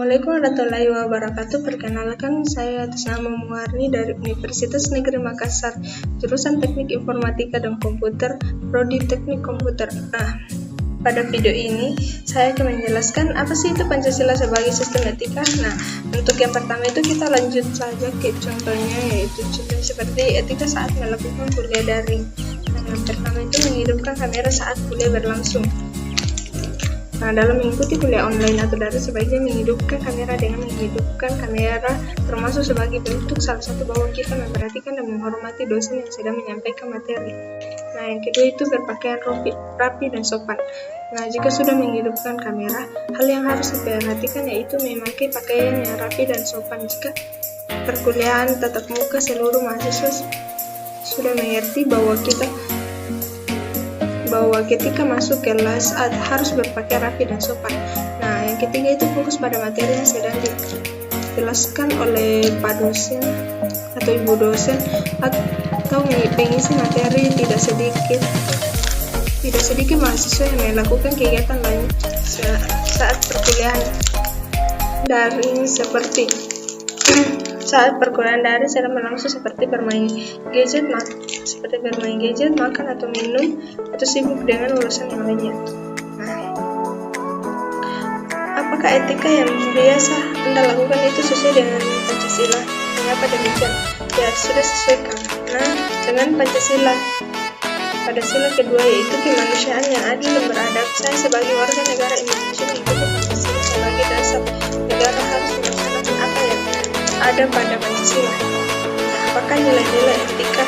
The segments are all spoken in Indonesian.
Assalamualaikum warahmatullahi wabarakatuh. Perkenalkan, saya atas nama Muarni dari Universitas Negeri Makassar, jurusan Teknik Informatika dan Komputer, Prodi Teknik Komputer. Pada video ini saya akan menjelaskan apa sih itu Pancasila sebagai sistem etika. Untuk yang pertama itu kita lanjut saja ke contohnya, yaitu contoh seperti etika saat melakukan kuliah daring. Yang pertama itu menghidupkan kamera saat kuliah berlangsung. Dalam mengikuti kuliah online atau daring sebaiknya menghidupkan kamera. Dengan menghidupkan kamera termasuk sebagai bentuk salah satu bahwa kita memperhatikan dan menghormati dosen yang sedang menyampaikan materi. Yang kedua itu berpakaian rapi dan sopan. Jika sudah menghidupkan kamera, hal yang harus diperhatikan yaitu memakai pakaian yang rapi dan sopan. Jika perkuliahan tatap muka, seluruh mahasiswa sudah mengerti bahwa ketika masuk kelas harus berpakaian rapi dan sopan. Yang ketiga itu fokus pada materi yang sedang dijelaskan oleh Pak dosen atau Ibu dosen atau pengisi materi. Tidak sedikit mahasiswa yang melakukan kegiatan lain saat perkuliahan daring sedang berlangsung seperti bermain gadget, makan atau minum, atau sibuk dengan urusan yang lainnya. Apakah etika yang biasa Anda lakukan itu sesuai dengan Pancasila? Mengapa demikian? Ya, sudah sesuai karena dengan Pancasila. Pada sila kedua yaitu kemanusiaan yang adil dan beradab. Saya sebagai warga negara Indonesia mengikuti Pancasila sebagai dasar negara harus melaksanakan apa yang ada pada Pancasila. Apakah nilai-nilai etika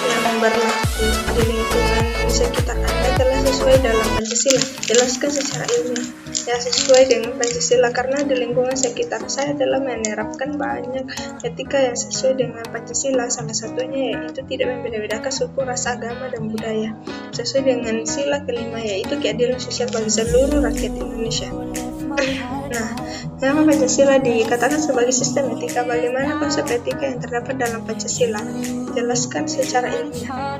yang berlaku di lingkungan sekitar Anda telah sesuai dalam Pancasila? Jelaskan secara ilmiah. Ya, sesuai dengan Pancasila karena di lingkungan sekitar saya telah menerapkan banyak etika yang sesuai dengan Pancasila. Salah satunya yaitu tidak membeda-bedakan suku, ras, agama, dan budaya. Sesuai dengan sila kelima yaitu keadilan sosial bagi seluruh rakyat Indonesia. Nama Pancasila dikatakan sebagai sistem etika. Bagaimana konsep etika yang terdapat dalam Pancasila? Jelaskan secara ilmiah.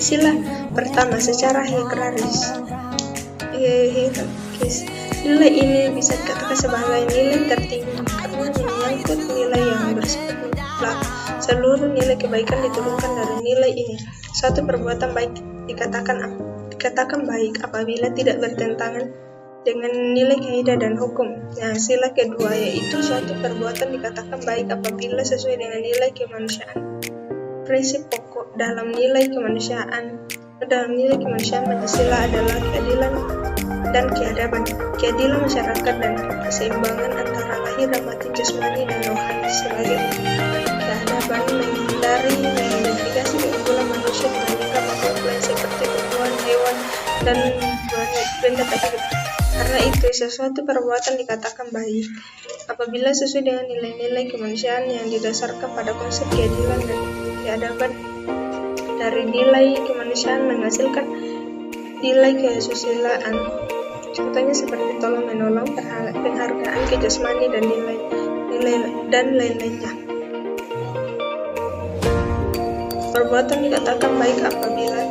Sila pertama secara hierarkis. Nilai ini bisa dikatakan sebagai nilai tertinggi karena menyangkut nilai yang bersifat mutlak. Seluruh nilai kebaikan diturunkan dari nilai ini. Suatu perbuatan baik dikatakan baik apabila tidak bertentangan dengan nilai kaidah dan hukum. Sila kedua yaitu suatu perbuatan dikatakan baik apabila sesuai dengan nilai kemanusiaan. Prinsip pokok dalam nilai kemanusiaan Pancasila adalah keadilan dan keadaban, keadilan masyarakat dan keseimbangan antara lahir dan batin, jasmani dan rohani. Sebagai keadaban menghindari mengidentifikasi keunggulan manusia dibandingkan makhluk lain seperti tumbuhan, hewan, dan benda tak hidup. Karena itu, sesuatu perbuatan dikatakan baik apabila sesuai dengan nilai-nilai kemanusiaan yang didasarkan pada konsep keadilan dan keadaban. Dari nilai kemanusiaan menghasilkan nilai kesusilaan. Contohnya seperti tolong menolong, penghargaan kejasmani dan nilai dan lain-lainnya. Perbuatan dikatakan baik apabila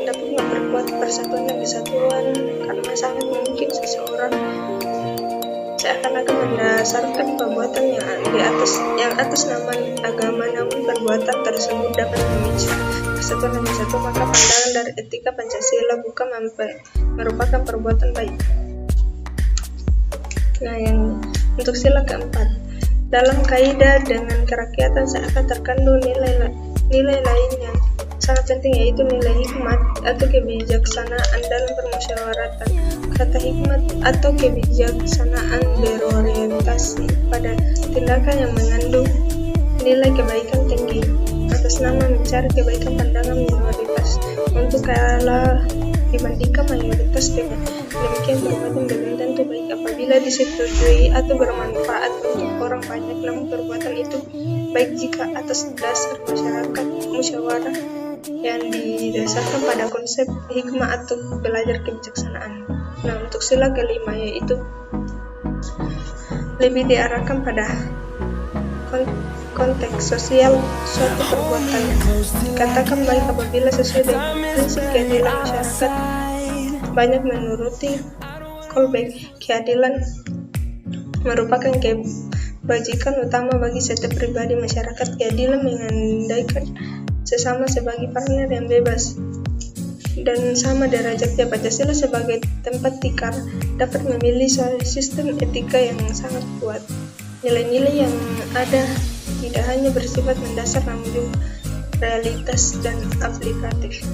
dapat memperkuat persatuan dan kesatuan, karena sangat mungkin seseorang seakan-akan mendasarkan perbuatan yang atas nama agama, namun perbuatan tersebut dapat memicu kesatuan dan kesatuan, maka pandangan dari etika Pancasila bukan merupakan perbuatan baik. Yang untuk sila keempat, dalam kaidah dengan kerakyatan seakan terkandung nilai lainnya sangat penting yaitu nilai hikmat atau kebijaksanaan dalam permusyawaratan. Kata hikmat atau kebijaksanaan berorientasi pada tindakan yang mengandung nilai kebaikan tinggi atas nama mencari kebaikan pandangan minoritas untuk kalah dibandingkan mayoritas. Dengan demikian perbuatan belum tentu baik apabila disetujui atau bermanfaat untuk orang banyak, namun perbuatan itu baik jika atas dasar musyawarah yang didasarkan pada konsep hikmah atau belajar kebijaksanaan. Untuk sila kelima yaitu lebih diarahkan pada konteks sosial suatu perbuatan. Dikatakan baik apabila sesuai dengan prinsip keadilan masyarakat banyak menuruti callback keadilan merupakan kebajikan utama bagi setiap pribadi masyarakat. Keadilan mengandaikan sesama sebagai partner yang bebas dan sama derajatnya. Pancasila sebagai tempat tikar dapat memilih sistem etika yang sangat kuat. Nilai-nilai yang ada tidak hanya bersifat mendasar namun juga realitas dan aplikatif.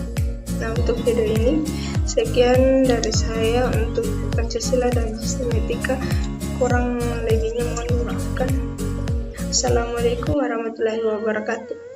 Nah, untuk video ini sekian dari saya untuk Pancasila dan sistem etika. Kurang lebihnya mohon dimaafkan. Assalamualaikum warahmatullahi wabarakatuh.